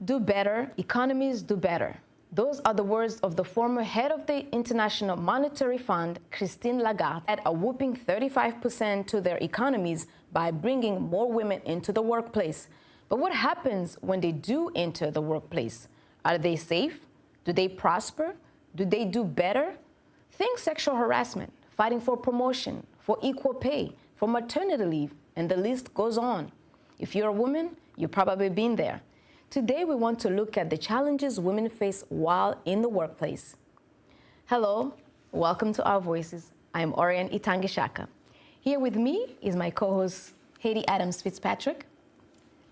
Do better, economies do better. Those are the words of the former head of the International Monetary Fund, Christine Lagarde, at a whooping 35% to their economies by bringing more women into the workplace. But what happens when they do enter the workplace? Are they safe? Do they prosper? Do they do better? Think sexual harassment, fighting for promotion, for equal pay, for maternity leave, and the list goes on. If you're a woman, you've probably been there. Today, we want to look at the challenges women face while in the workplace. Hello, welcome to Our Voices. I'm Oriane Itangishaka. Here with me is my co-host, Haiti Adams Fitzpatrick,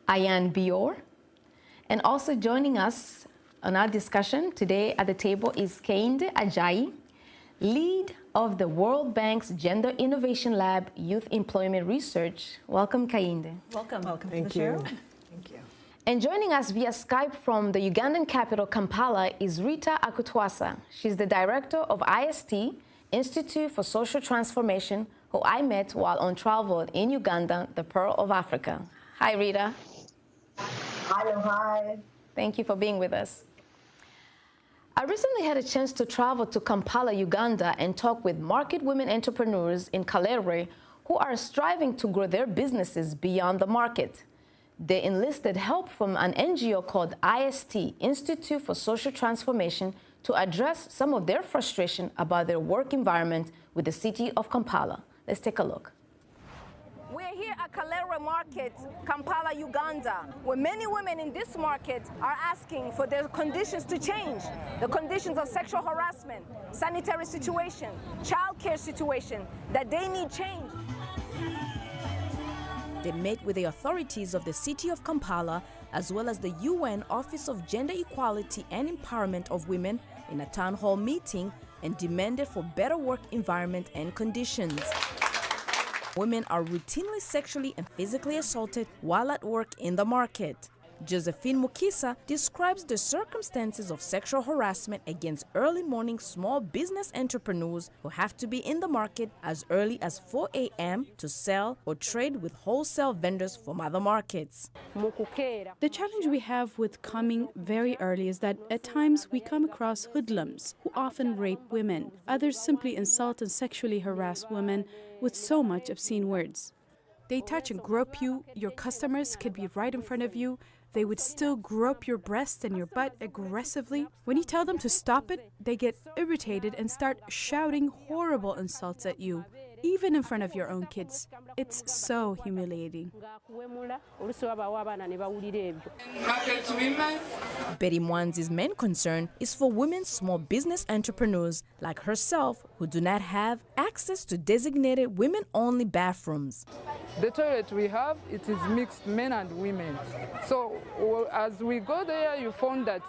Ayan Bior, and also joining us on our discussion today at the table is Kehinde Ajayi, lead of the World Bank's Gender Innovation Lab Youth Employment Research. Welcome, Kehinde. Welcome. Thank to the you. show. Thank you. And joining us via Skype from the Ugandan capital, Kampala, is Rita Akutwasa. She's the director of IST, Institute for Social Transformation, who I met while on travel in Uganda, the Pearl of Africa. Hi, Rita. Hello, hi. Thank you for being with us. I recently had a chance to travel to Kampala, Uganda, and talk with market women entrepreneurs in Kaleere who are striving to grow their businesses beyond the market. They enlisted help from an NGO called IST, Institute for Social Transformation, to address some of their frustration about their work environment with the city of Kampala. Let's take a look. We're here at Kaleere Market, Kampala, Uganda, where many women in this market are asking for their conditions to change. The conditions of sexual harassment, sanitary situation, childcare situation, that they need change. They met with the authorities of the city of Kampala as well as the UN Office of Gender Equality and Empowerment of Women in a town hall meeting and demanded for better work environment and conditions. Women are routinely sexually and physically assaulted while at work in the market. Josephine Mukisa describes the circumstances of sexual harassment against early morning small business entrepreneurs who have to be in the market as early as 4 a.m. to sell or trade with wholesale vendors from other markets. The challenge we have with coming very early is that at times we come across hoodlums who often rape women. Others simply insult and sexually harass women with so much obscene words. They touch and grope you. Your customers could be right in front of you. They would still grope your breast and your butt aggressively. When you tell them to stop it, they get irritated and start shouting horrible insults at you, even in front of your own kids. It's so humiliating. Betty Mwanzi's main concern is for women small business entrepreneurs like herself who do not have access to designated women-only bathrooms. The toilet we have, it is mixed men and women. So as we go there, you find that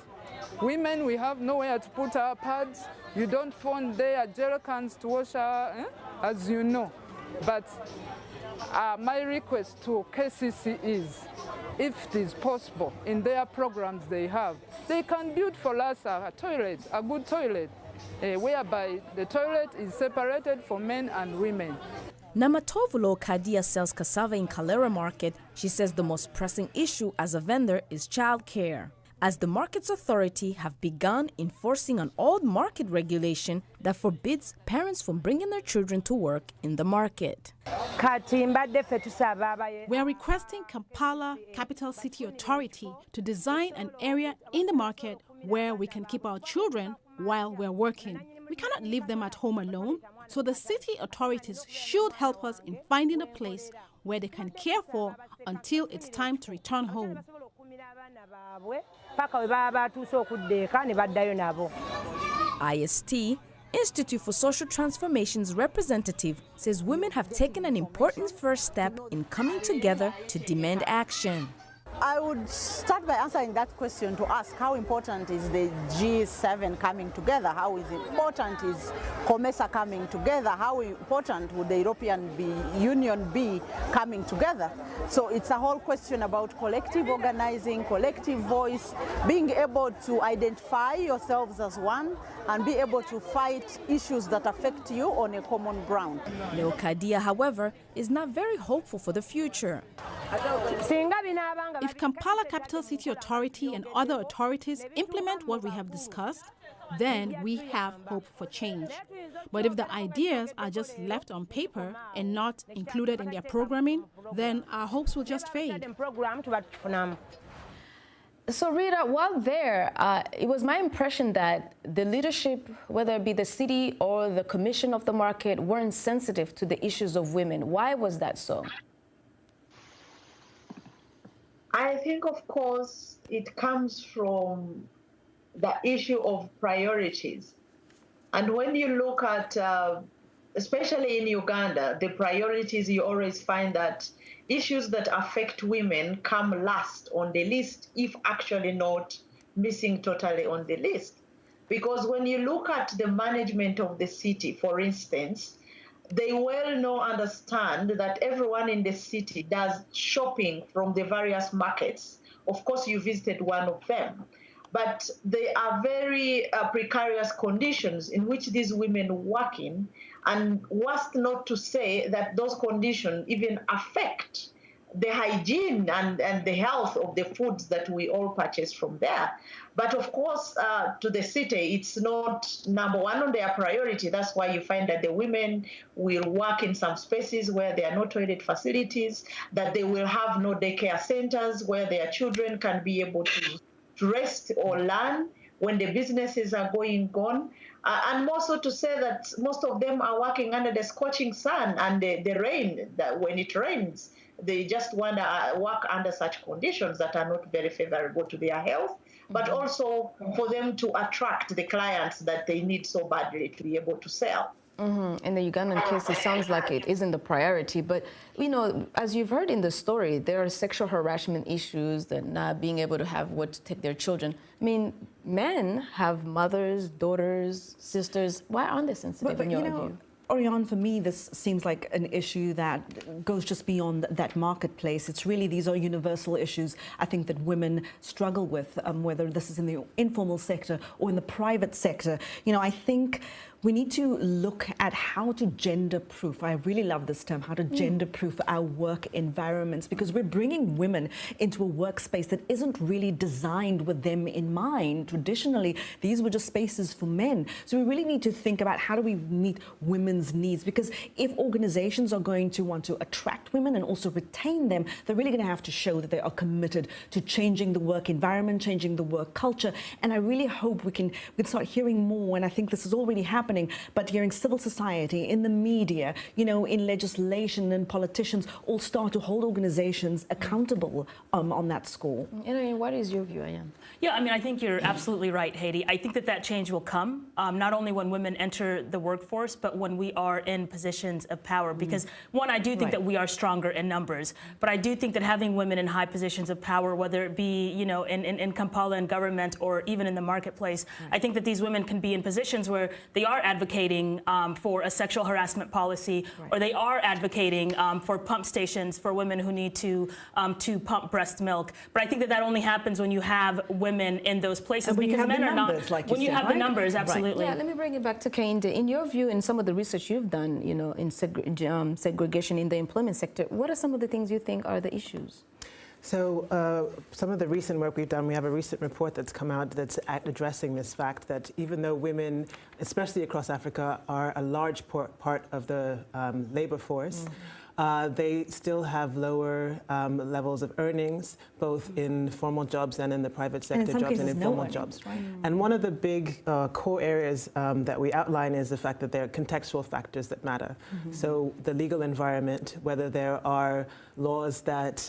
women, we have nowhere to put our pads. You don't find there gel cans to wash our, as you know. But my request to KCC is, if it is possible, in their programs they have, they can build for us a toilet, a good toilet, whereby the toilet is separated for men and women. Namatovulo Kadia sells cassava in Kaleere Market. She says the most pressing issue as a vendor is childcare, as the market's authority have begun enforcing an old market regulation that forbids parents from bringing their children to work in the market. We are requesting Kampala Capital City Authority to design an area in the market where we can keep our children while we're working. We cannot leave them at home alone, so the city authorities should help us in finding a place where they can care for until it's time to return home. IST, Institute for Social Transformation's representative, says women have taken an important first step in coming together to demand action. I would start by answering that question to ask how important is the G7 coming together? How is important is COMESA coming together? How important would the European Union be coming together? So it's a whole question about collective organizing, collective voice, being able to identify yourselves as one and be able to fight issues that affect you on a common ground. Leocadia, however, is not very hopeful for the future. If Kampala Capital City Authority and other authorities implement what we have discussed, then we have hope for change. But if the ideas are just left on paper and not included in their programming, then our hopes will just fade. So Rita, while there, it was my impression that the leadership, whether it be the city or the commission of the market, weren't sensitive to the issues of women. Why was that so? I think, of course, it comes from the issue of priorities. And when you look at, especially in Uganda, the priorities, you always find that issues that affect women come last on the list, if actually not missing totally on the list. Because when you look at the management of the city, for instance, they well understand that everyone in the city does shopping from the various markets. Of course, you visited one of them. But they are very precarious conditions in which these women work in, and worst not to say that those conditions even affect the hygiene and the health of the foods that we all purchase from there. But of course, to the city, it's not number one on their priority. That's why you find that the women will work in some spaces where there are no toilet facilities, that they will have no daycare centers where their children can be able to rest or learn when the businesses are going on. And more so to say that most of them are working under the scorching sun and the rain, that when it rains, they just want to work under such conditions that are not very favorable to their health, but also for them to attract the clients that they need so badly to be able to sell. In the Ugandan case, it sounds like it isn't the priority. But, you know, as you've heard in the story, there are sexual harassment issues, that not being able to have what to take their children. I mean, men have mothers, daughters, sisters. Why aren't they sensitive in your view? Oriane, for me, this seems like an issue that goes just beyond that marketplace. It's really, these are universal issues, I think, that women struggle with, whether this is in the informal sector or in the private sector. You know, I think we need to look at how to gender-proof, I really love this term, how to gender-proof our work environments, because we're bringing women into a workspace that isn't really designed with them in mind. Traditionally, these were just spaces for men. So we really need to think about how do we meet women's needs, because if organizations are going to want to attract women and also retain them, they're really going to have to show that they are committed to changing the work environment, changing the work culture. And I really hope we can start hearing more, and I think this is already happening, but hearing civil society, in the media, you know, in legislation, and politicians all start to hold organizations accountable on that score. And what is your view, Ayaan? Yeah, I mean, I think you're absolutely right, Haiti. I think that change will come, not only when women enter the workforce, but when we are in positions of power. Because, one, I do think that we are stronger in numbers, but I do think that having women in high positions of power, whether it be, you know, in Kampala and government or even in the marketplace, I think that these women can be in positions where they are advocating for a sexual harassment policy, or they are advocating for pump stations for women who need to pump breast milk. But I think that only happens when you have women in those places, because men are not. Like when you have the numbers, absolutely. Yeah, let me bring it back to Kehinde. In your view, in some of the research you've done, you know, in segregation in the employment sector, what are some of the things you think are the issues? So some of the recent work we've done, we have a recent report that's come out that's addressing this fact that even though women, especially across Africa, are a large part of the labor force, they still have lower levels of earnings, both in formal jobs and in the private sector jobs and informal jobs. Right. And one of the big core areas that we outline is the fact that there are contextual factors that matter. So the legal environment, whether there are laws that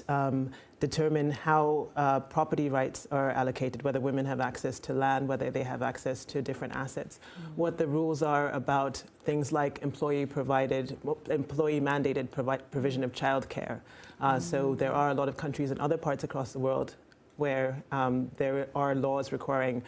determine how property rights are allocated, whether women have access to land, whether they have access to different assets, what the rules are about things like employee-mandated provision of childcare. So there are a lot of countries in other parts across the world where there are laws requiring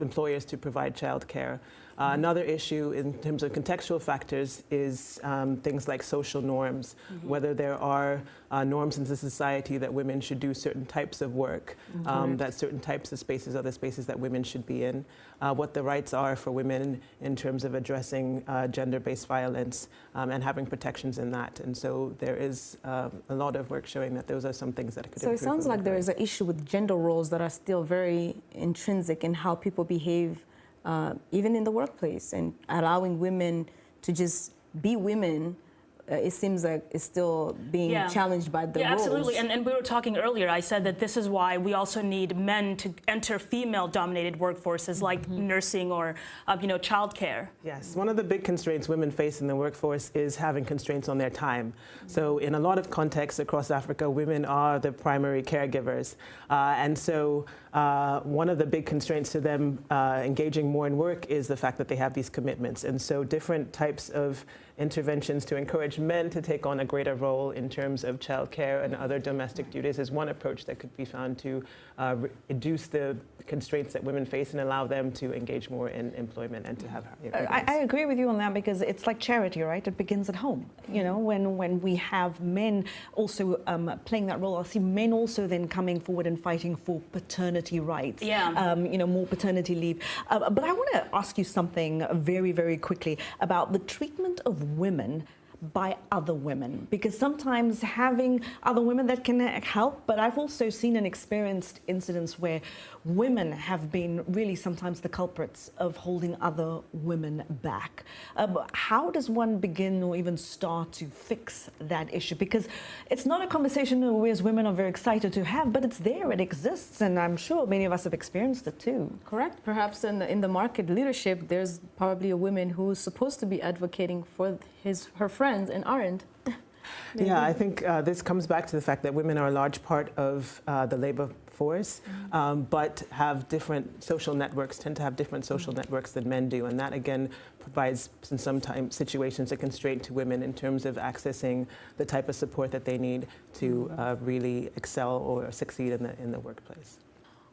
employers to provide childcare. Another issue in terms of contextual factors is things like social norms, whether there are norms in the society that women should do certain types of work, that certain types of spaces are the spaces that women should be in, what the rights are for women in terms of addressing gender-based violence and having protections in that. And so there is a lot of work showing that those are some things that could improve. So it sounds like there is an issue with gender roles that are still very intrinsic in how people behave, even in the workplace, and allowing women to just be women. It seems like it's still being challenged by the roles. Absolutely. And we were talking earlier, I said that this is why we also need men to enter female-dominated workforces like nursing or, childcare. Yes, one of the big constraints women face in the workforce is having constraints on their time. So in a lot of contexts across Africa, women are the primary caregivers. And so one of the big constraints to them engaging more in work is the fact that they have these commitments. And so different types of interventions to encourage men to take on a greater role in terms of childcare and other domestic duties is one approach that could be found to reduce the constraints that women face and allow them to engage more in employment and to have. I agree with you on that, because it's like charity, right? It begins at home. You know, when we have men also playing that role, I see men also then coming forward and fighting for paternity rights. More paternity leave. But I want to ask you something very, very quickly about the treatment of women by other women, because sometimes having other women that can help, but I've also seen and experienced incidents where women have been really sometimes the culprits of holding other women back. How does one begin or even start to fix that issue? Because it's not a conversation we as women are very excited to have, but it's there, it exists, and I'm sure many of us have experienced it too. Correct. Perhaps in the market leadership, there's probably a woman who's supposed to be advocating for her friends and aren't. Yeah, I think this comes back to the fact that women are a large part of the labor force, but have different social networks, tend to have different social networks than men do. And that, again, provides, in some situations, a constraint to women in terms of accessing the type of support that they need to really excel or succeed in the workplace.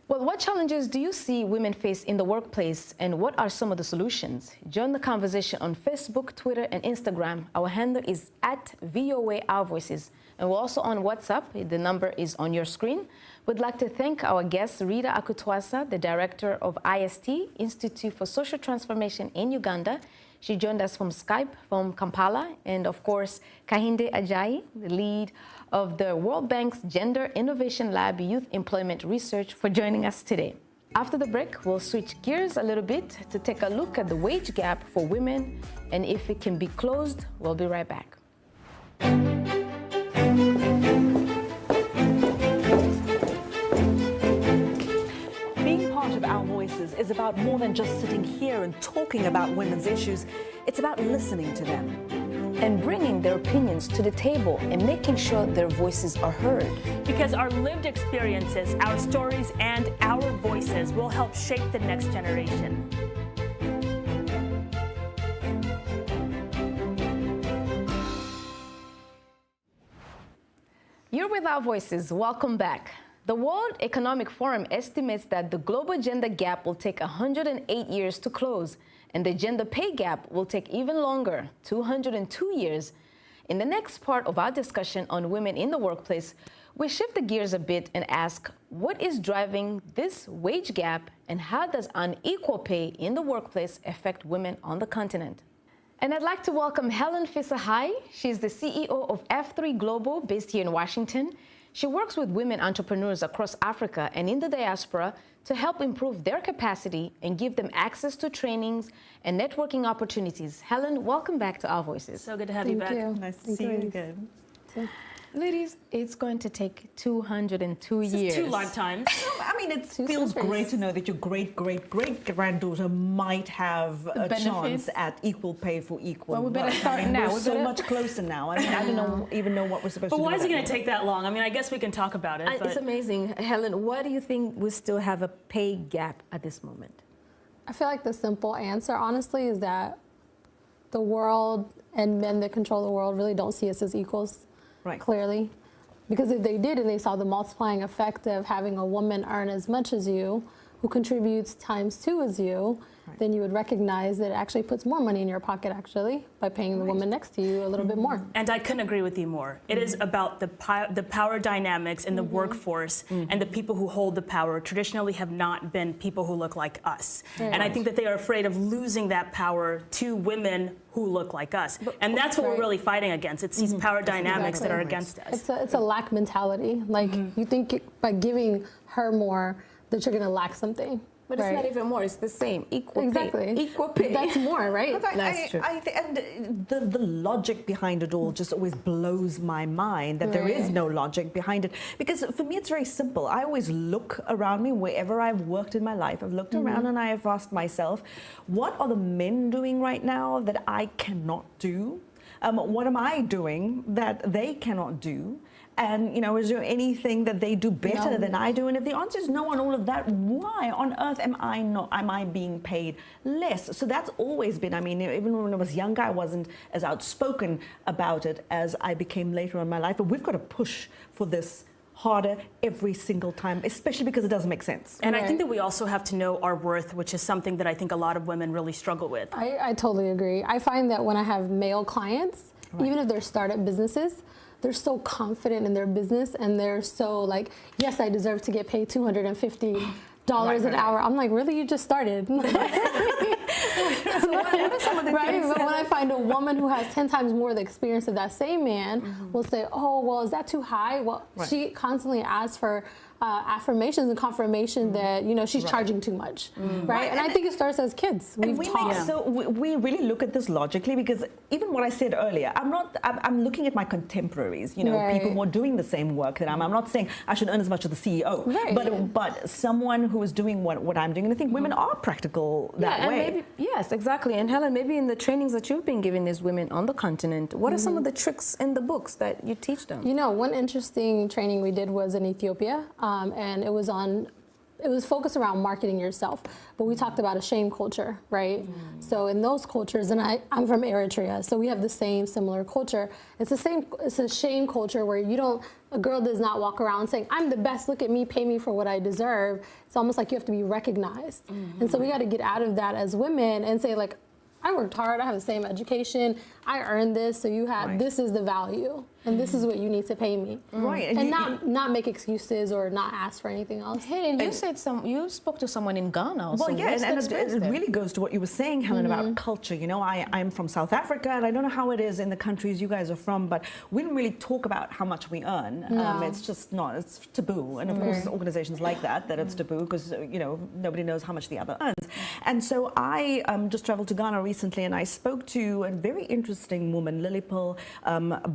Well, what challenges do you see women face in the workplace, and what are some of the solutions? Join the conversation on Facebook, Twitter, and Instagram. Our handle is @VOA Our Voices, and we're also on WhatsApp. The number is on your screen. We'd like to thank our guest, Rita Akutwasa, the director of IST, Institute for Social Transformation in Uganda. She joined us from Skype from Kampala, and of course, Kahinde Ajayi, the lead of the World Bank's Gender Innovation Lab Youth Employment Research, for joining us today. After the break, we'll switch gears a little bit to take a look at the wage gap for women and if it can be closed. We'll be right back. Being part of Our Voices is about more than just sitting here and talking about women's issues. It's about listening to them and bringing their opinions to the table and making sure their voices are heard. Because our lived experiences, our stories, and our voices will help shape the next generation. You're with Our Voices. Welcome back. The World Economic Forum estimates that the global gender gap will take 108 years to close, and the gender pay gap will take even longer, 202 years. In the next part of our discussion on women in the workplace, we shift the gears a bit and ask, what is driving this wage gap, and how does unequal pay in the workplace affect women on the continent? And I'd like to welcome Helen Fisahai. She's the CEO of F3 Global, based here in Washington. She works with women entrepreneurs across Africa and in the diaspora to help improve their capacity and give them access to trainings and networking opportunities. Helen, welcome back to Our Voices. So good to have you back. Nice to see you again. Ladies, it's going to take 202 years. 2 lifetimes. I mean, it feels great to know that your great-great-great-granddaughter might have a chance at equal pay for equal work. Well, we better start now. We're so much closer now. I mean, I don't even know what we're supposed to do. But why is it going to take that long? I mean, I guess we can talk about it. It's amazing. Helen, why do you think we still have a pay gap at this moment? I feel like the simple answer, honestly, is that the world and men that control the world really don't see us as equals. Right. Clearly. Because if they did and they saw the multiplying effect of having a woman earn as much as you, who contributes times 2 as you, then you would recognize that it actually puts more money in your pocket actually by paying the woman next to you a little bit more. And I couldn't agree with you more. It is about the power dynamics in the workforce, and the people who hold the power traditionally have not been people who look like us. And I think that they are afraid of losing that power to women who look like us. And that's what we're really fighting against. It's these power dynamics that are against us. It's a lack mentality. Like you think by giving her more that you're going to lack something. But it's not even more, it's the same. Equal Exactly. pay. Equal pay. That's more, right? That's true. And the logic behind it all just always blows my mind that there is no logic behind it. Because for me, it's very simple. I always look around me wherever I've worked in my life. I've looked around and I have asked myself, what are the men doing right now that I cannot do? What am I doing that they cannot do? And, you know, is there anything that they do better than I do? And if the answer is no on all of that, why on earth am I being paid less? So that's always been, I mean, even when I was younger, I wasn't as outspoken about it as I became later in my life. But we've got to push for this harder every single time, especially because it doesn't make sense. And I think that we also have to know our worth, which is something that I think a lot of women really struggle with. I totally agree. I find that when I have male clients, even if they're startup businesses, they're so confident in their business and they're so like, yes, I deserve to get paid $250 an hour. I'm like, really? You just started. So what are some of the things But when I find a woman who has 10 times more the experience of that same man will say, oh, well, is that too high? Well, she constantly asks for affirmations and confirmation that, you know, she's charging too much, right? And I think it starts as kids. We really look at this logically, because even what I said earlier, I'm looking at my contemporaries, you know, people who are doing the same work that I'm not saying I should earn as much as the CEO, but someone who is doing what I'm doing. And I think women are practical that way. Maybe, yes, exactly. And Helen, maybe in the trainings that you've been giving these women on the continent, what are some of the tricks in the books that you teach them? You know, one interesting training we did was in Ethiopia. And it was focused around marketing yourself, but we talked about a shame culture, right? So in those cultures, and I'm from Eritrea, so we have the similar culture. It's a shame culture where a girl does not walk around saying, I'm the best, look at me, pay me for what I deserve. It's almost like you have to be recognized. And so we got to get out of that as women and say, like, I worked hard, I have the same education, I earned this, so this is the value, and this is what you need to pay me. Right. And not make excuses or not ask for anything else. Hey, and you spoke to someone in Ghana also. Well, yeah, and it really goes to what you were saying, Helen, about culture. You know, I'm from South Africa, and I don't know how it is in the countries you guys are from, but we don't really talk about how much we earn. It's just not, it's taboo. And of course, organizations like that it's taboo because, you know, nobody knows how much the other earns. And so I just traveled to Ghana recently, and I spoke to a very interesting woman, Lilipal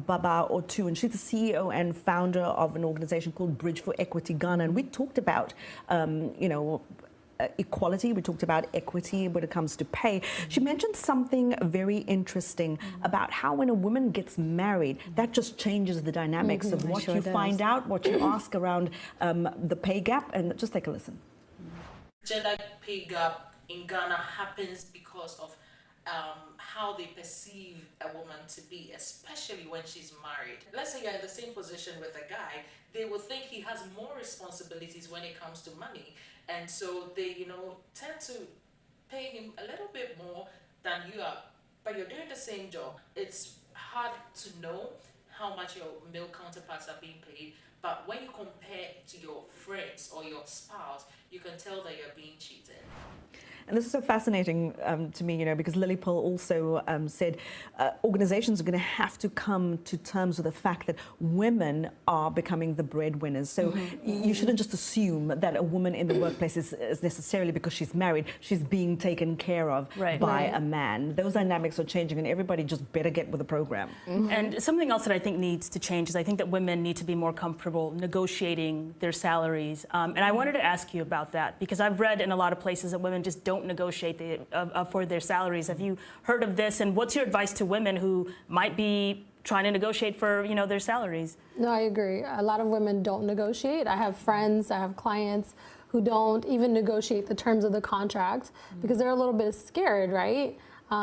Baba Otu, and she's the CEO and founder of an organization called Bridge for Equity Ghana. And we talked about, you know, equality. We talked about equity when it comes to pay. She mentioned something very interesting about how when a woman gets married, that just changes the dynamics of what you find out, what you ask around the pay gap. And just take a listen. Gender pay gap in Ghana happens because of how they perceive a woman to be, especially when she's married. Let's say you're in the same position with a guy, they will think he has more responsibilities when it comes to money, and so they, you know, tend to pay him a little bit more than you are, but you're doing the same job. It's hard to know how much your male counterparts are being paid, but when you compare to your friends or your spouse, you can tell that you're being cheated. And this is so fascinating to me, you know, because Lilipal also said organizations are going to have to come to terms with the fact that women are becoming the breadwinners. So you shouldn't just assume that a woman in the workplace is necessarily because she's married, she's being taken care of by a man. Those dynamics are changing, and everybody just better get with the program. And something else that I think needs to change is I think that women need to be more comfortable negotiating their salaries. And I wanted to ask you about that, because I've read in a lot of places that women just don't negotiate for their salaries. Have you heard of this? And what's your advice to women who might be trying to negotiate for, you know, their salaries? No, I agree. A lot of women don't negotiate. I have friends, I have clients who don't even negotiate the terms of the contract because they're a little bit scared, right?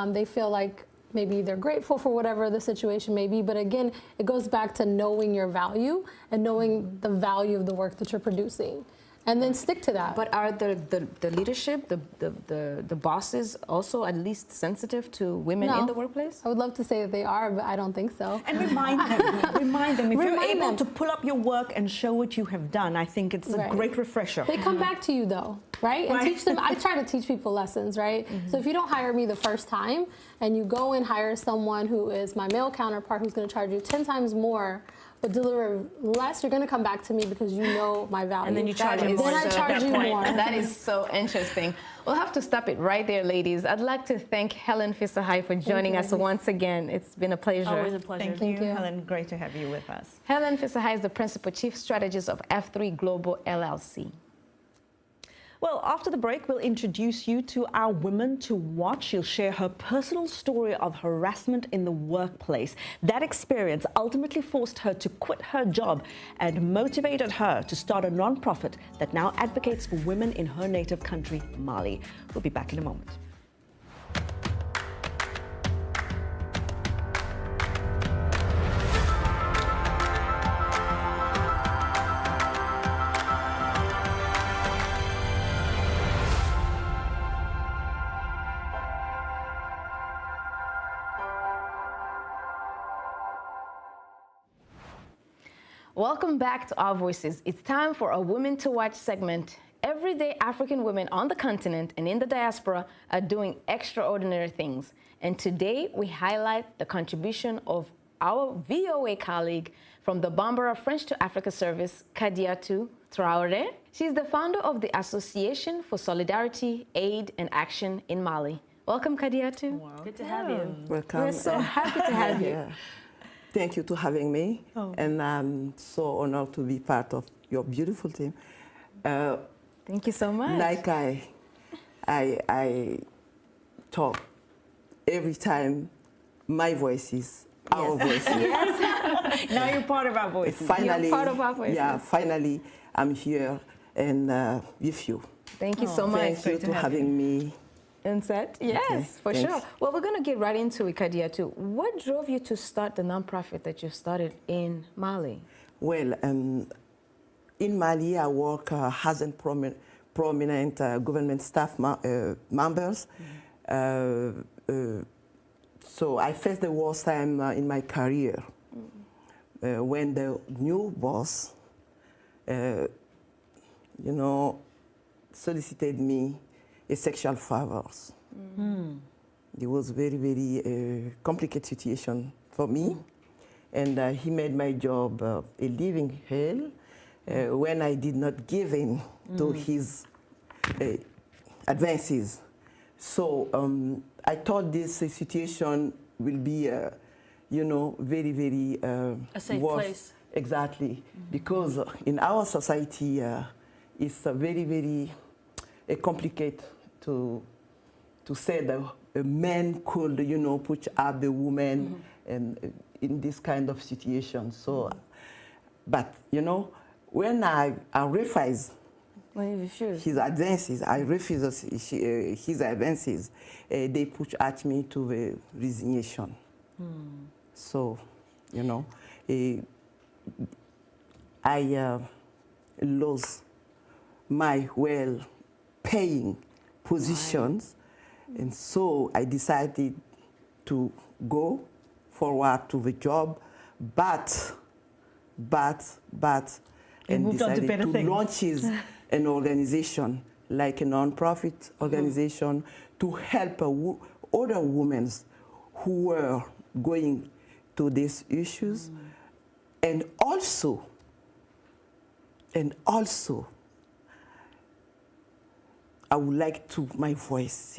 They feel like maybe they're grateful for whatever the situation may be, but again, it goes back to knowing your value and knowing the value of the work that you're producing. and then stick to that. But are the leadership, the bosses also at least sensitive to women in the workplace? I would love to say that they are, but I don't think so. And remind them. If you're Remind able them. to pull up your work and show what you have done, I think it's a Right. great refresher. They come back to you though, right? And teach them. I try to teach people lessons, right? So if you don't hire me the first time and you go and hire someone who is my male counterpart who's going to charge you 10 times more but deliver less, you're going to come back to me because you know my value. And then you charge me more. Then I charge you more. That is so interesting. We'll have to stop it right there, ladies. I'd like to thank Helen Fisahai for joining us once again. It's been a pleasure. Always a pleasure. Thank you, Helen. Great to have you with us. Helen Fisahai is the Principal Chief Strategist of F3 Global LLC. Well, after the break, we'll introduce you to our woman to watch. She'll share her personal story of harassment in the workplace. That experience ultimately forced her to quit her job and motivated her to start a nonprofit that now advocates for women in her native country, Mali. We'll be back in a moment. Welcome back to Our Voices. It's time for a Women to Watch segment. Everyday African women on the continent and in the diaspora are doing extraordinary things. And today we highlight the contribution of our VOA colleague from the Bambara French to Africa Service, Kadiatou Traoré. She's the founder of the Association for Solidarity, Aid and Action in Mali. Welcome, Kadiatou. Wow. Good to have you. Welcome. We're so happy to have you. Yeah. Thank you for having me, and I'm so honored to be part of your beautiful team. Thank you so much. Like I talk every time, my voice is our voice. Yes. Now you're part of our voice. Finally, You're part of our voices. Yeah, finally, I'm here and with you. Thank you so much. Thank you for having me. And set? Yes, for thanks. sure. Well, we're going to get right into it, Kadiatou. What drove you to start the nonprofit that you started in Mali? Well, in Mali, I work as a prominent government staff members. So I faced the worst time in my career when the new boss, solicited me a sexual favors. It was very, very complicated situation for me. And he made my job a living hell when I did not give in to his advances. So I thought this situation will be, very, very A safe worse. place. Exactly, because in our society, it's very, very complicated to say that a man could, put up the woman and in this kind of situation. So, but when I refuse his advances, I refuse his advances, they put at me to the resignation. So, I lost my well-paying positions, and so I decided to go forward to the job, but and moved on to decided better to things. launch an organization, like a non-profit organization, to help other women who were going to these issues, and also, I would like my voice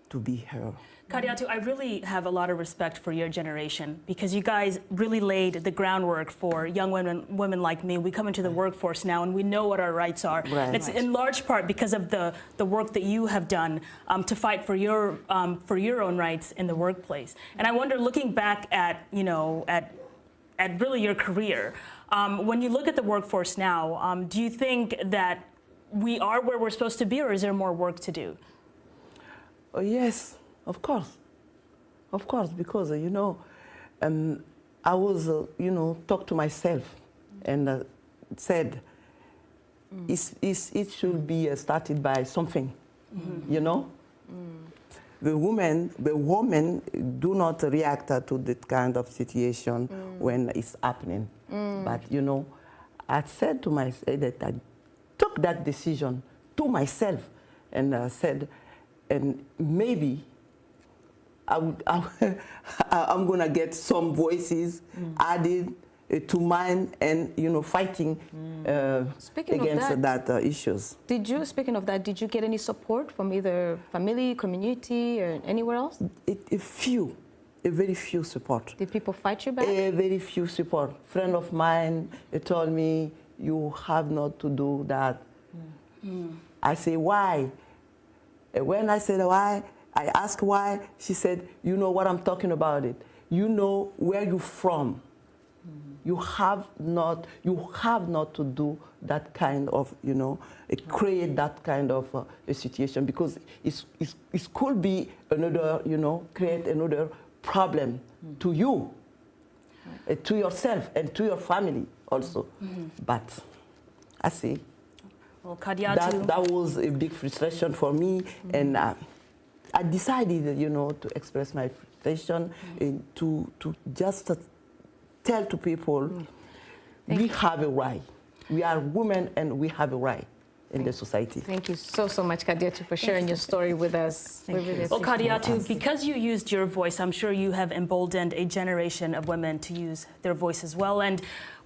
to be heard. Kadiatou, I really have a lot of respect for your generation because you guys really laid the groundwork for young women like me. We come into the workforce now and we know what our rights are. Right. And it's in large part because of the work that you have done to fight for your own rights in the workplace. And I wonder, looking back at really your career, when you look at the workforce now, do you think that we are where we're supposed to be, or is there more work to do? Oh, yes, of course, because I was talk to myself and said, it should be started by something, you know? The women do not react to that kind of situation when it's happening. But, you know, I said to myself that I took that decision to myself and said, and maybe I'm going to get some voices added to mine and, you know, fighting against that issues. Speaking of that, did you get any support from either family, community, or anywhere else? A very few support. Did people fight you back? A very few support. Friend of mine told me, you have not to do that. I say, why? When I said why, I asked why, she said, you know what I'm talking about it. You know where you're from. You have not to do that kind of, you know, create that kind of a situation, because it could be another, you know, create another problem to you, to yourself and to your family also. But I see. Well, Kadiatou, that was a big frustration for me, and I decided, you know, to express my frustration and to just tell to people, we have a right. We are women and we have a right in the society. Thank you so much, Kadiatou, for sharing your story with us. Well, Kadiatou, because you used your voice, I'm sure you have emboldened a generation of women to use their voice as well. And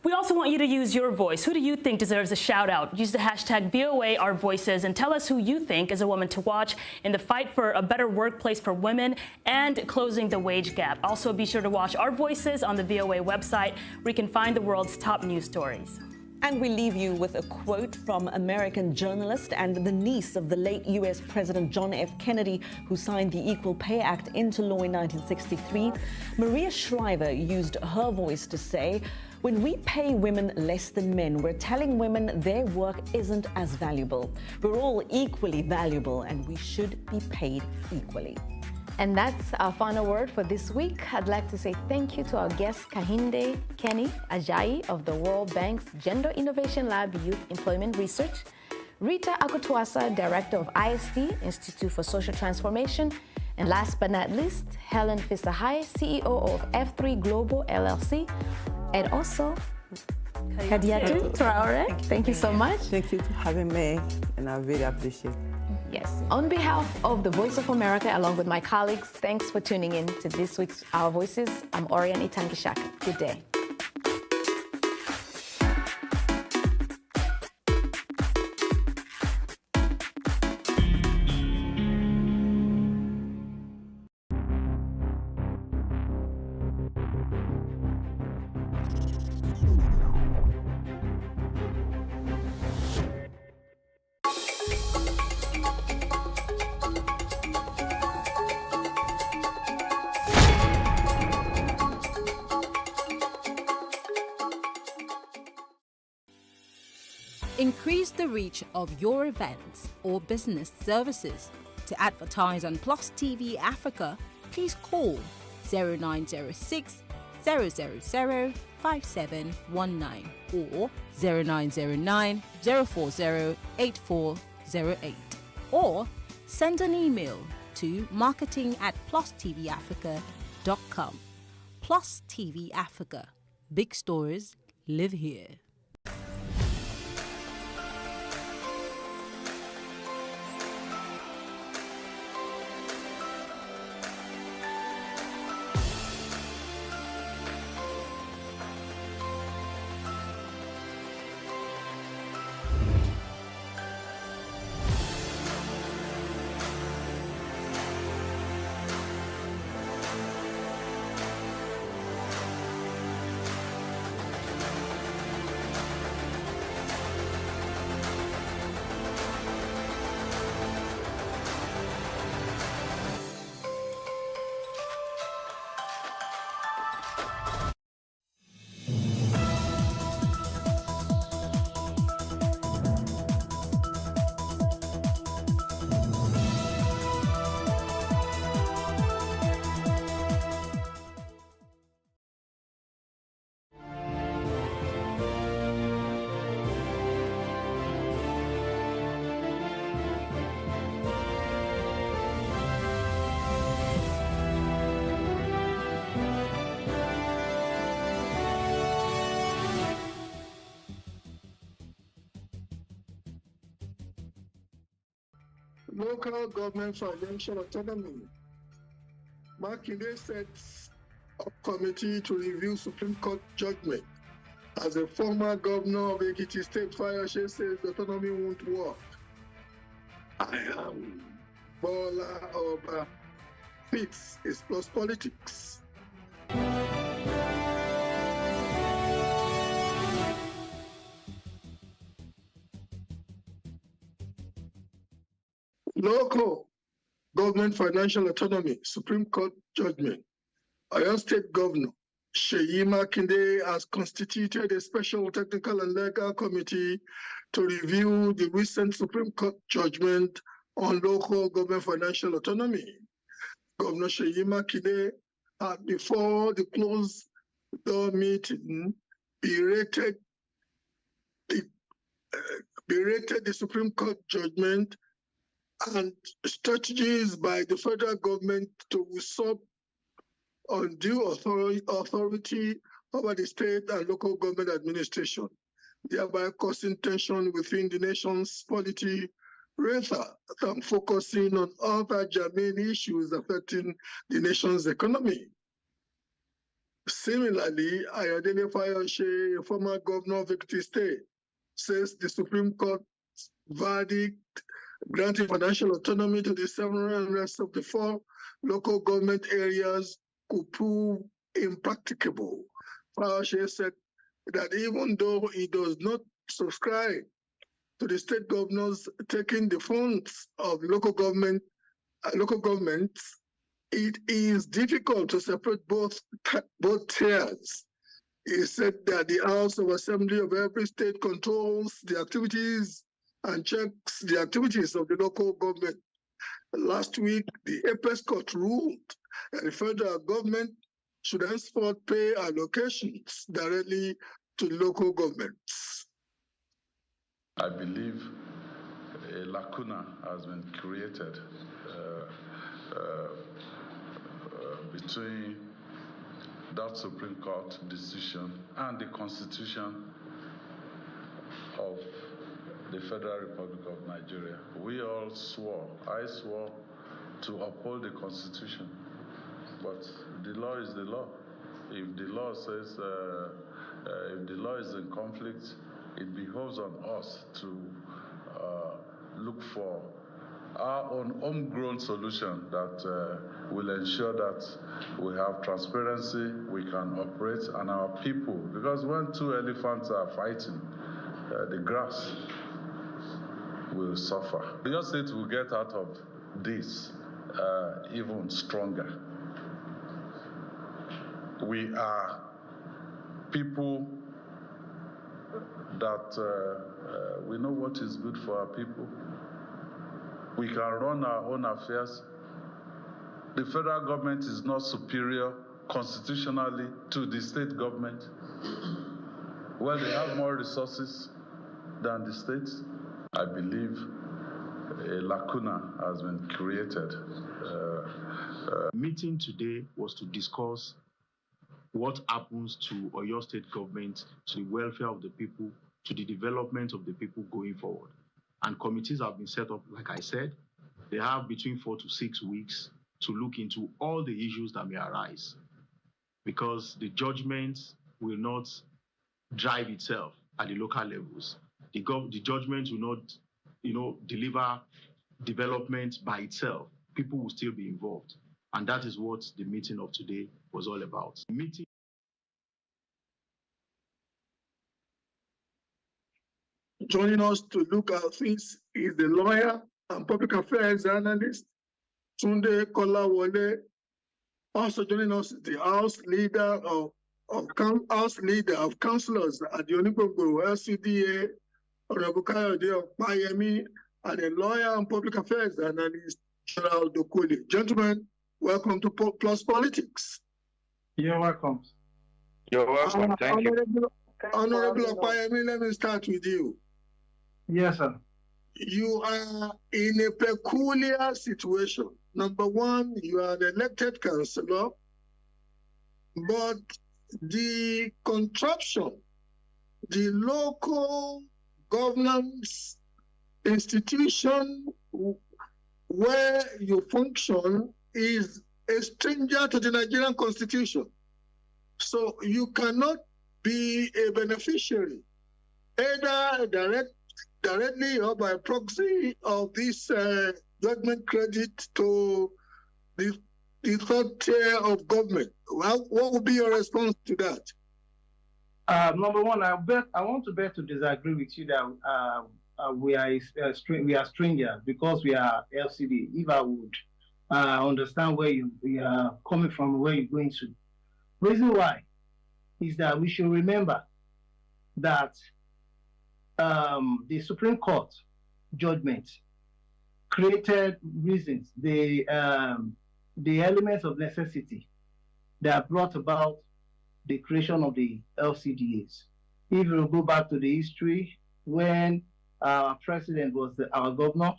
we also want you to use your voice. Who do you think deserves a shout out? Use the hashtag VOA Our Voices and tell us who you think is a woman to watch in the fight for a better workplace for women and closing the wage gap. Also, be sure to watch Our Voices on the VOA website, where you can find the world's top news stories. And we leave you with a quote from American journalist and the niece of the late U.S. President John F. Kennedy, who signed the Equal Pay Act into law in 1963. Maria Shriver used her voice to say, when we pay women less than men, we're telling women their work isn't as valuable. We're all equally valuable and we should be paid equally. And that's our final word for this week. I'd like to say thank you to our guest, Kehinde Kenny Ajayi of the World Bank's Gender Innovation Lab Youth Employment Research, Rita Akutwasa, Director of IST, Institute for Social Transformation, and last but not least, Helen Fisahai, CEO of F3 Global LLC, and also Kadiatou Traore. Thank you so much. Thank you for having me, and I really appreciate it. Yes. On behalf of the Voice of America, along with my colleagues, thanks for tuning in to this week's Our Voices. I'm Orion Itangishaka. Good day. Increase the reach of your events or business services. To advertise on Plus TV Africa, please call 0906 000 5719 or 0909 040 8408, or send an email to marketing@plustvafrica.com. Plus TV Africa. Big stories live here. Local government financial autonomy. Makinde sets a committee to review Supreme Court judgment. As a former governor of Ekiti State, Fayose says autonomy won't work. I am Bola Oba. Fits is plus politics. Local government financial autonomy, Supreme Court judgment. Oyo State Governor Seyi Makinde has constituted a special technical and legal committee to review the recent Supreme Court judgment on local government financial autonomy. Governor Seyi Makinde had, before the closed door meeting, berated the Supreme Court judgment and strategies by the federal government to usurp undue authority over the state and local government administration, thereby causing tension within the nation's polity, rather than focusing on other germane issues affecting the nation's economy. Similarly, Ayodele Fayose, a former governor of Ekiti State, says the Supreme Court verdict granting financial autonomy to the 7 rest of the 4 local government areas could prove impracticable. Fayose said that even though he does not subscribe to the state governors taking the funds of local governments, it is difficult to separate both tiers. He said that the House of Assembly of every state controls the activities and checks the activities of the local government. Last week, the Apex Court ruled that the federal government should henceforth pay allocations directly to local governments. I believe a lacuna has been created between that Supreme Court decision and the Constitution of the Federal Republic of Nigeria. We all swore, I swore, to uphold the Constitution, but the law is the law. If the law says, if the law is in conflict, it behoves on us to look for our own homegrown solution that will ensure that we have transparency, we can operate, and our people, because when 2 elephants are fighting, the grass will suffer. The Oyo State will get out of this even stronger. We are people that we know what is good for our people. We can run our own affairs. The federal government is not superior constitutionally to the state government. Well, they have more resources than the states. I believe a lacuna has been created. Meeting today was to discuss what happens to Oyo State government, to the welfare of the people, to the development of the people going forward. And committees have been set up, like I said. They have between 4 to 6 weeks to look into all the issues that may arise, because the judgment will not drive itself at the local levels. The judgment will not, deliver development by itself. People will still be involved. And that is what the meeting of today was all about. Joining us to look at things is the lawyer and public affairs analyst, Tunde Kolawole. Also joining us is the House Leader of Councillors at the Onigbogbo LCDA, Honorable Kayode Opayemi, and a lawyer and public affairs analyst, Gerald Dokoli. Gentlemen, welcome to Plus Politics. You're welcome. You're welcome. Thank you. Honorable Opayemi, let me start with you. Yes, sir. You are in a peculiar situation. Number one, you are an elected councillor, but the contraption, the local governance institution where you function is a stranger to the Nigerian Constitution. So you cannot be a beneficiary, either directly or by proxy of this judgment credit to the third tier of government. Well, what would be your response to that? Number one, I want to bet to disagree with you that we are strangers because we are LCD. If I would understand where you are coming from, where you're going to. Reason why is that we should remember that the Supreme Court judgment created reasons, the elements of necessity that brought about the creation of the LCDAs. If you go back to the history, when our president was our governor,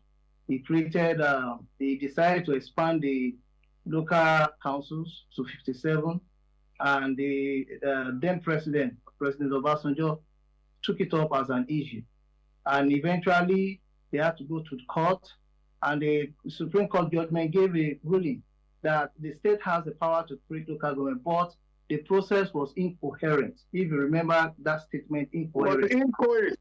he decided to expand the local councils to 57, and the then President Obasanjo, took it up as an issue. And eventually, they had to go to the court, and the Supreme Court judgment gave a ruling that the state has the power to create local government, but the process was incoherent. If you remember that statement, incoherent. Well, incoherent.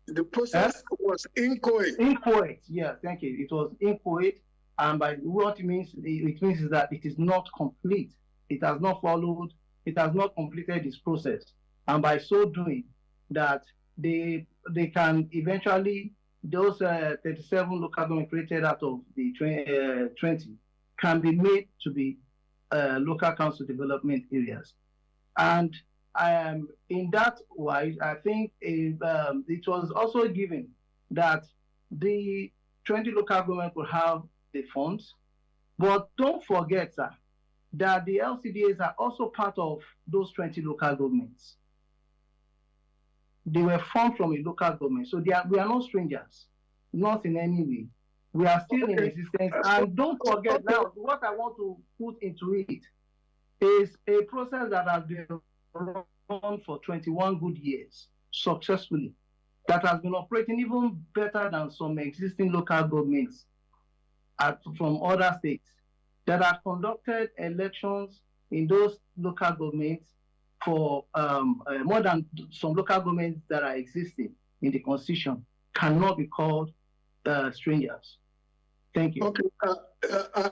The process was incoherent. Incoherent, yeah, thank you. It was incoherent, and by what it means is that it is not complete. It has not followed, it has not completed its process. And by so doing, that they can eventually, those 37 local government created out of the 20 can be made to be local council development areas. And in that wise, I think it was also given that the 20 local government will have the funds, but don't forget, sir, that the LCDAs are also part of those 20 local governments. They were formed from a local government, so we are not strangers, not in any way. We are still in existence, and don't forget now, what I want to put into it is a process that has been run for 21 good years successfully, that has been operating even better than some existing local governments from other states that have conducted elections in those local governments for more than some local governments that are existing in the Constitution cannot be called strangers. Thank you. Okay,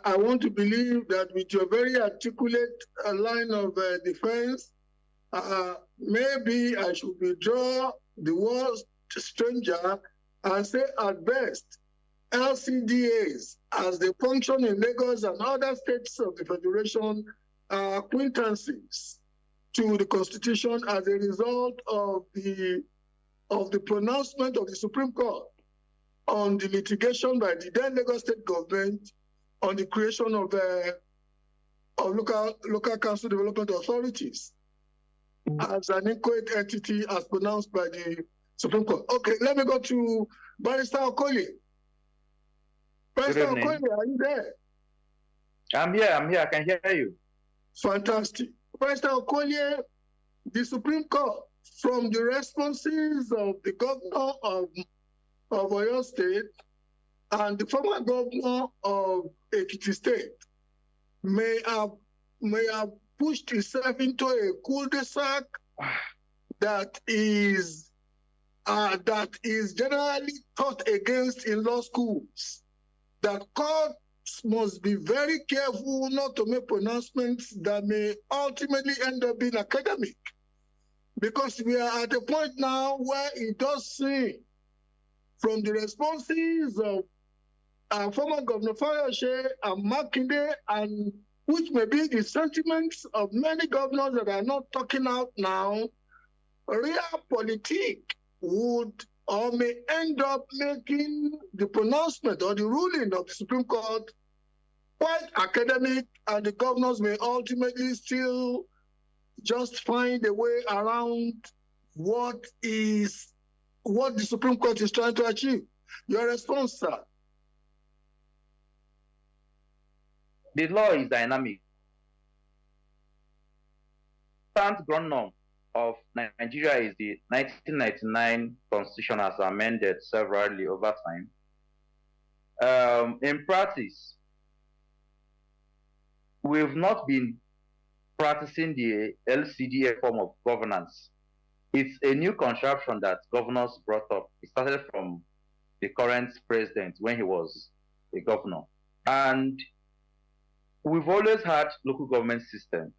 I want to believe that with your very articulate line of defense, maybe I should withdraw the word stranger and say at best, LCDAs, as they function in Lagos and other states of the Federation, are acquaintances to the Constitution as a result of the pronouncement of the Supreme Court on the litigation by the then Lagos State government on the creation of local council development authorities as an inchoate entity as pronounced by the Supreme Court. Okay, let me go to Barrister Okolie. Barrister Okolie, are you there? I'm here, I can hear you. Fantastic. Barrister Okolie, the Supreme Court, from the responses of the governor of Oyo State and the former governor of Ekiti State, may have pushed itself into a cul-de-sac that is generally taught against in law schools. That courts must be very careful not to make pronouncements that may ultimately end up being academic, because we are at a point now where it does seem, from the responses of former Governor Fayose and Makinde, and which may be the sentiments of many governors that are not talking out now, realpolitik would or may end up making the pronouncement or the ruling of the Supreme Court quite academic, and the governors may ultimately still just find a way around what the Supreme Court is trying to achieve. Your response, sir? The law is dynamic. Current ground norm of Nigeria is the 1999 Constitution as amended severally over time. in practice, we've not been practicing the LCDA form of governance. It's a new contraption that governors brought up. It started from the current president when he was a governor. And we've always had local government system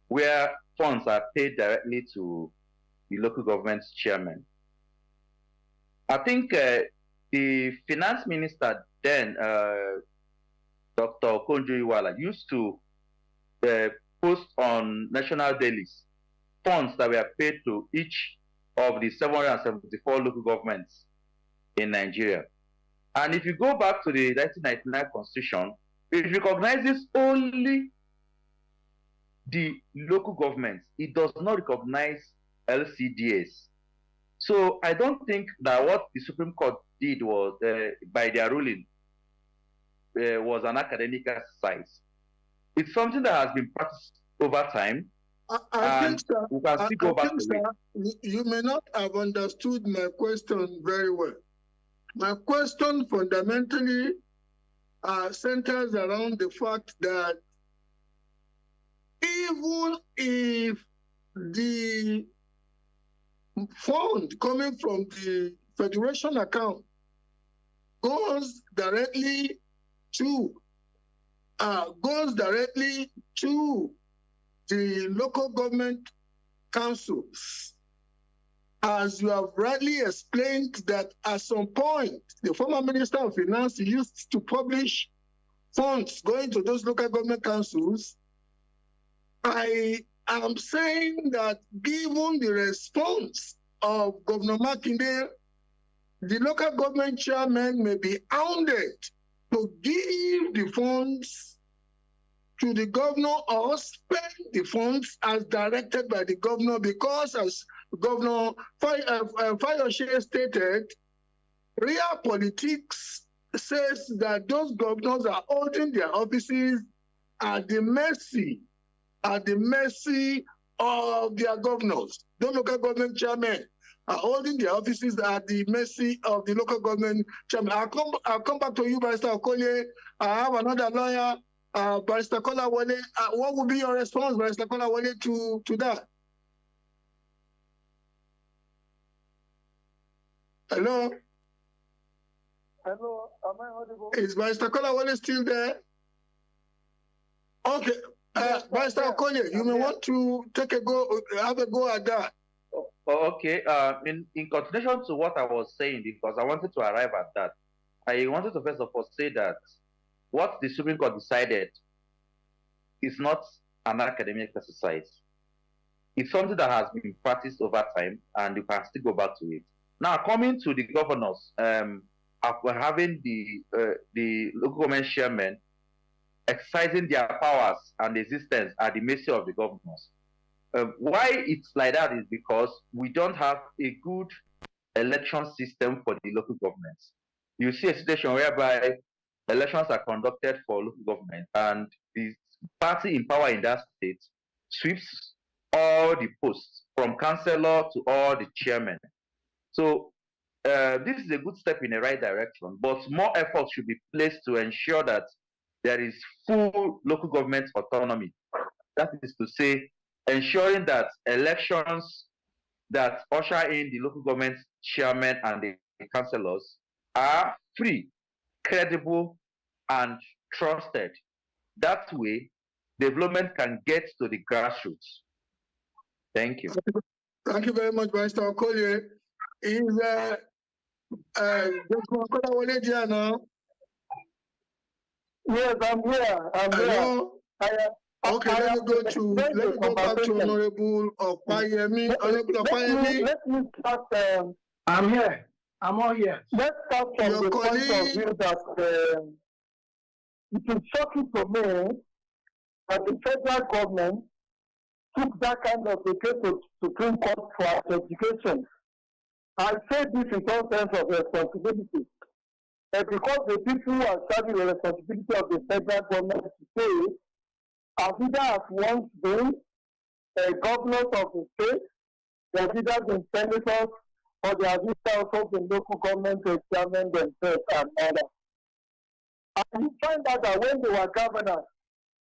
where funds are paid directly to the local government chairman. I think the finance minister then, Dr. Okonjo-Iweala, used to post on national dailies funds that were paid to each of the 774 local governments in Nigeria. And if you go back to the 1999 Constitution, it recognizes only the local governments. It does not recognize LCDAs. So I don't think that what the Supreme Court did was, by their ruling, was an academic exercise. It's something that has been practiced over time. I think, sir, we can still go back to it. You may not have understood my question very well. My question fundamentally centers around the fact that even if the fund coming from the federation account goes directly to the local government councils, as you have rightly explained that at some point, the former Minister of Finance used to publish funds going to those local government councils. I am saying that given the response of Governor Makinde, the local government chairman may be hounded to give the funds to the governor or spend the funds as directed by the governor, because as Governor Fayose stated, real politics says that those governors are holding their offices at the mercy of their governors. The local government chairmen are holding their offices at the mercy of the local government chairman. I'll come back to you, Barrister Okoye. I have another lawyer, Barrister Kolawole. What would be your response, Barrister Kolawole, to that? Hello? Hello, am I audible? Is Barrister Kolawole still there? Okay. Barrister Okoye, you may want to have a go at that. Okay. In continuation to what I was saying, because I wanted to arrive at that, I wanted to first of all say that what the Supreme Court decided is not an academic exercise. It's something that has been practiced over time, and you can still go back to it. Now, coming to the governors, after having the local government chairmen exercising their powers and existence at the mercy of the governors. Why it's like that is because we don't have a good election system for the local governments. You see a situation whereby elections are conducted for local government and the party in power in that state sweeps all the posts from councillor to all the chairmen. So this is a good step in the right direction, but more effort should be placed to ensure that there is full local government autonomy. That is to say, ensuring that elections that usher in the local government chairman and the councillors are free, credible, and trusted. That way, development can get to the grassroots. Thank you. Thank you very much, Barrister Okoye. Is Dr. Kolawole here now? Yes, I'm here. Hello? Okay, let me go back to Honorable Opayemi. Honorable Opayemi. Let me start. I'm here. I'm all here. Let's start from the point of view that it is shocking to me that the federal government took that kind of a case to Supreme Court for education. I say this in all sense of responsibility. Because the people who are carrying the responsibility of the federal government today have either have once been governors of the state, they have either been senators, or they have either also been local government chairmen themselves and others. And you find out that when they were governors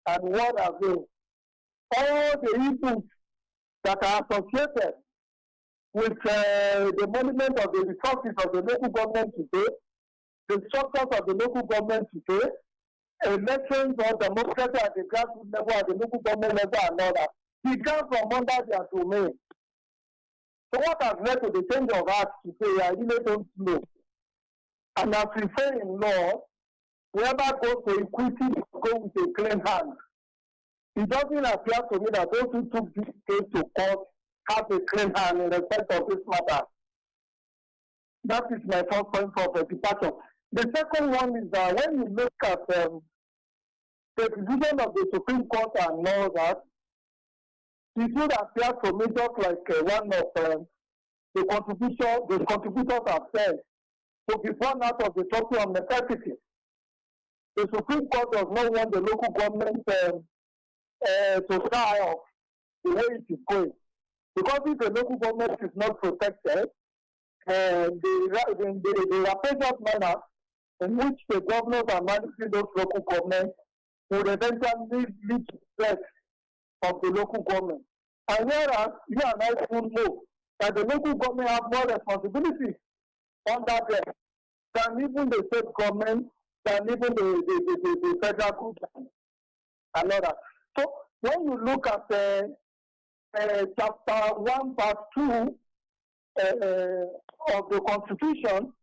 and what have you, all the issues that are associated with the management of the resources of the local government today, the structures of the local government today, elections or democracy at the grassroots level, at the local government level, and all that, began from under their domain. So what has led to the change of heart today, I really don't know. And as we say in law, whoever goes to equity go with a clean hand. It doesn't appear to me that those who took this case to court have a clean hand in respect of this matter. That is my first point of departure. The second one is that when you look at the decision of the Supreme Court and all that, it would appear to me just like one of the contributors have said, to be born out of the doctrine of necessity. The Supreme Court does not want the local government to die off the way it is going. Because if the local government is not protected, the rapacious manner in which the governors are managing those local governments would eventually lead to stress of the local government. And whereas you and I should know that the local government have more responsibilities under them than even the state government, than even the federal government and all that. So when you look at chapter 1, part 2 of the Constitution,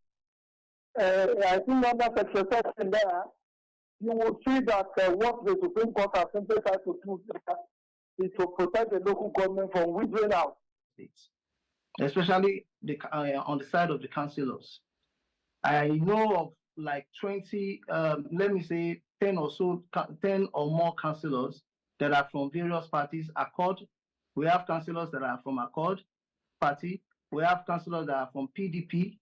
I think under section 7 there, you will see that what the Supreme Court has simply tried to do is to protect the local government from withering out. Especially on the side of the councillors. I know of like 20, let me say 10 or more councillors that are from various parties. Accord, we have councillors that are from Accord party. We have councillors that are from PDP.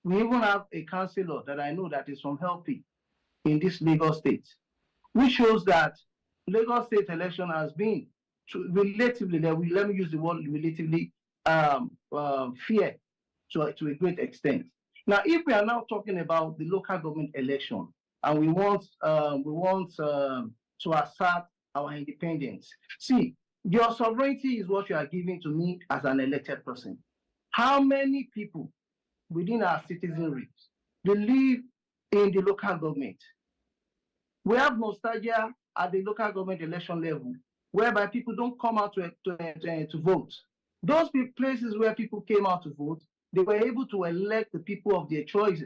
We even have a councillor that I know that is from HELP in this Lagos state, which shows that Lagos state election has been relatively, let me use the word relatively, fair to a great extent. Now, if we are now talking about the local government election and we want to assert our independence, see, your sovereignty is what you are giving to me as an elected person. How many people within our citizenry live in the local government? We have nostalgia at the local government election level, whereby people don't come out to vote. Those places where people came out to vote, they were able to elect the people of their choice.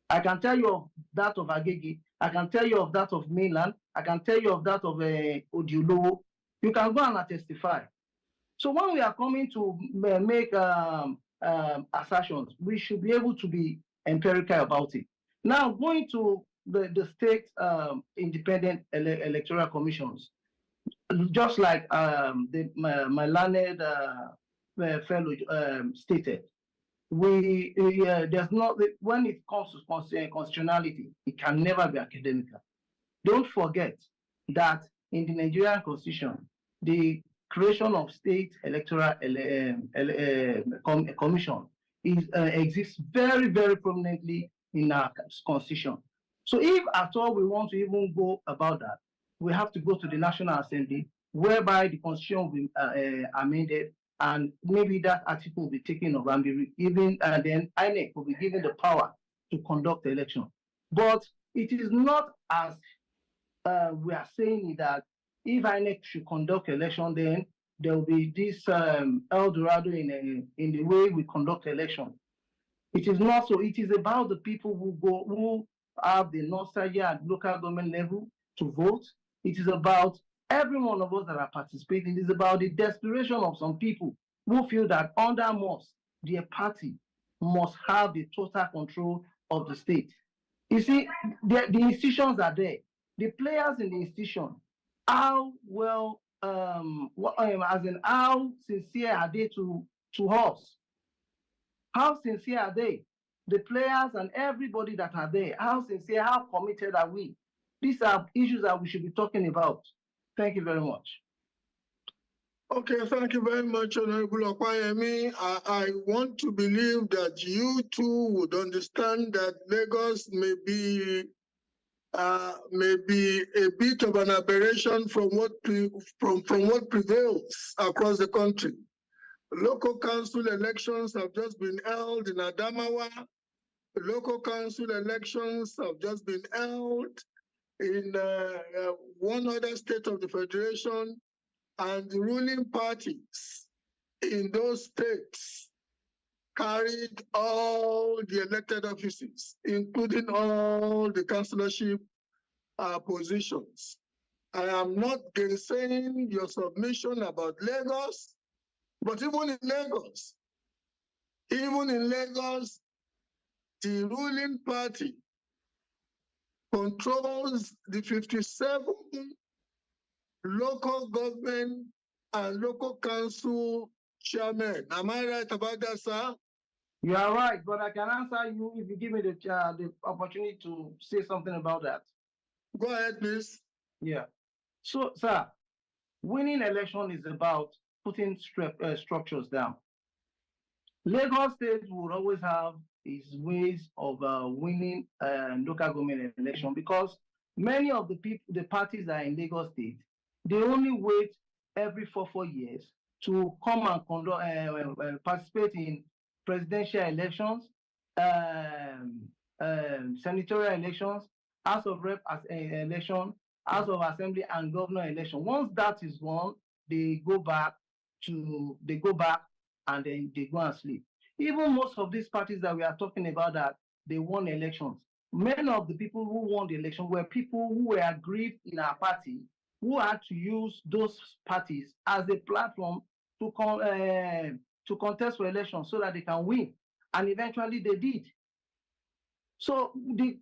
I can tell you of that of Agege. I can tell you of that of Mainland. I can tell you of that of Odiolo. You can go and testify. So when we are coming to make assertions, we should be able to be empirical about it. Now, going to the state independent electoral commissions, just like my learned fellow stated, there's not, when it comes to constitutionality, it can never be academical. Don't forget that in the Nigerian constitution, the creation of state electoral commission exists very, very prominently in our constitution. So if at all we want to even go about that, we have to go to the National Assembly, whereby the constitution will be amended, and maybe that article will be taken over and be given, and then INEC will be given the power to conduct the election. But it is not as we are saying that if INEC should conduct election, then there will be this El Dorado in the way we conduct election. It is not so. It is about the people who have the nostalgia at local government level to vote. It is about every one of us that are participating. It is about the desperation of some people who feel that under most, their party must have the total control of the state. You see, the institutions are there. The players in the institution, how well, as in how sincere are they to us? How sincere are they? The players and everybody that are there, how sincere, how committed are we? These are issues that we should be talking about. Thank you very much. Okay, thank you very much, Honorable Okwayemi. I want to believe that you too would understand that Lagos may be may be a bit of an aberration from what prevails across the country. Local council elections have just been held in Adamawa. Local council elections have just been held in one other state of the Federation, and the ruling parties in those states carried all the elected offices, including all the councillorship positions. I am not gainsaying your submission about Lagos, but even in Lagos, the ruling party controls the 57 local government and local council chairmen. Am I right about that, sir? You are right, but I can answer you if you give me the opportunity to say something about that. Go ahead, please. Yeah. So, sir, winning election is about putting structures down. Lagos State will always have its ways of winning local government election, because many of the parties that are in Lagos State, they only wait every 4 years to come and conduct, participate in presidential elections, senatorial elections, House of Rep election, House of Assembly, and governor election. Once that is won, they go back and then they go and sleep. Even most of these parties that we are talking about, that they won elections, many of the people who won the election were people who were aggrieved in our party, who had to use those parties as a platform to contest for elections so that they can win, and eventually they did. So the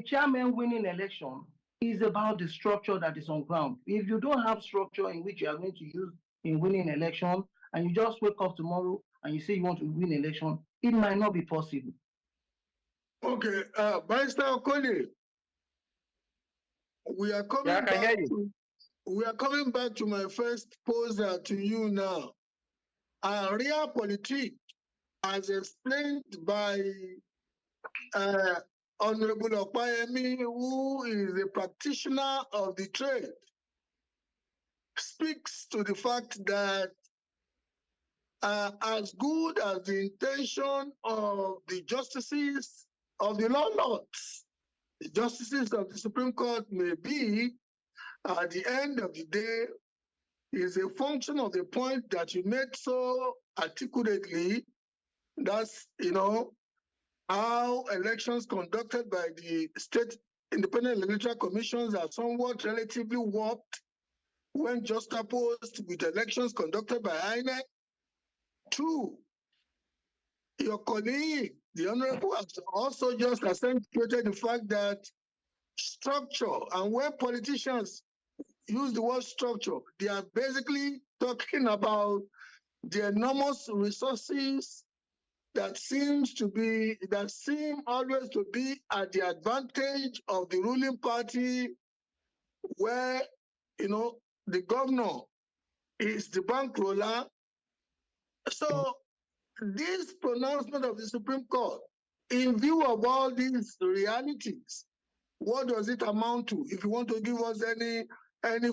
chairman winning election is about the structure that is on ground. If you don't have structure in which you are going to use in winning election, and you just wake up tomorrow and you say you want to win election, it might not be possible. Okay, Barrister Okoli, we are coming back to my first poser to you now. Realpolitik, as explained by Honorable Opayemi, who is a practitioner of the trade, speaks to the fact that as good as the intention of the justices of the law lords, the justices of the Supreme Court may be, at the end of the day, is a function of the point that you made so articulately. That's, how elections conducted by the state independent electoral commissions are somewhat relatively warped when juxtaposed with elections conducted by INEC. Two, your colleague, the Honorable, has also just accentuated the fact that structure, and when politicians use the word structure, they are basically talking about the enormous resources that seem always to be at the advantage of the ruling party, where the governor is the bankroller. So this pronouncement of the Supreme Court, in view of all these realities, what does it amount to? If you want to give us any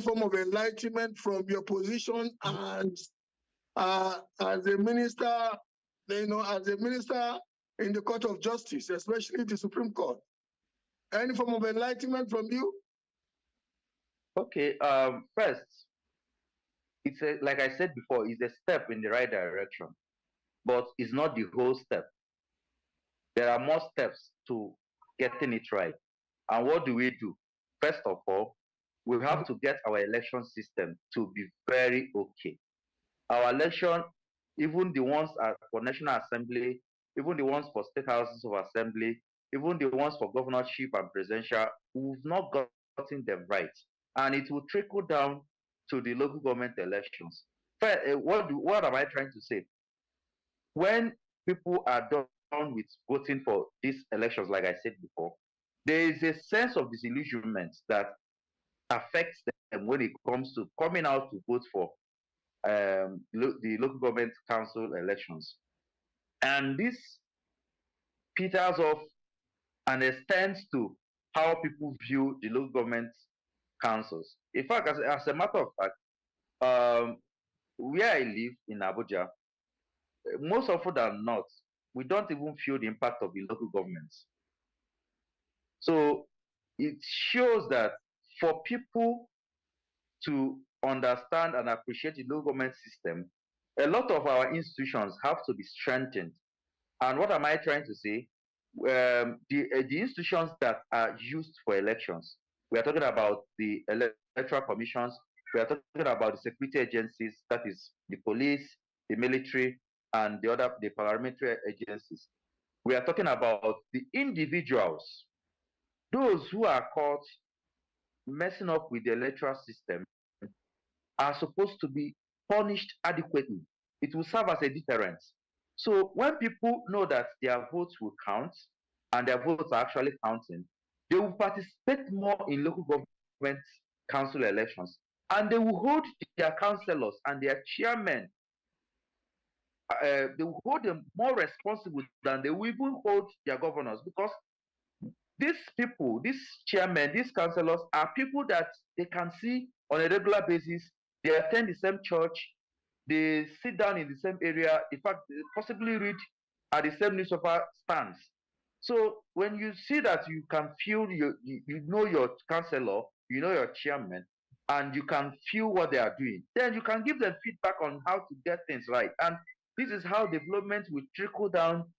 form of enlightenment from your position as a minister, as a minister in the Court of Justice, especially the Supreme Court, any form of enlightenment from you? Okay. First, like I said before, it's a step in the right direction, but it's not the whole step. There are more steps to getting it right. And what do we do? First of all, we have to get our election system to be very okay. Our election, even the ones for National Assembly, even the ones for State Houses of Assembly, even the ones for governorship and presidential, we've not gotten them right. And it will trickle down to the local government elections. First, what am I trying to say? When people are done with voting for these elections, like I said before, there is a sense of disillusionment that affects them when it comes to coming out to vote for the local government council elections. And this peters off and extends to how people view the local government councils. In fact, as a matter of fact, where I live in Abuja, most often than not, we don't even feel the impact of the local governments. So it shows that for people to understand and appreciate the local government system, a lot of our institutions have to be strengthened. And what am I trying to say? The institutions that are used for elections, we are talking about the electoral commissions, we are talking about the security agencies, that is the police, the military, and the paramilitary agencies. We are talking about the individuals, those who are caught messing up with the electoral system are supposed to be punished adequately. It will serve as a deterrent. So when people know that their votes will count and their votes are actually counting, they will participate more in local government council elections, and they will hold their councillors and their chairmen, they will hold them more responsible than they will even hold their governors, because these people, these chairmen, these councillors are people that they can see on a regular basis. They attend the same church, they sit down in the same area, in fact, they possibly read at the same newspaper stands. So when you see that you can feel, you know your councillor, you know your chairman, and you can feel what they are doing, then you can give them feedback on how to get things right. And this is how development will trickle down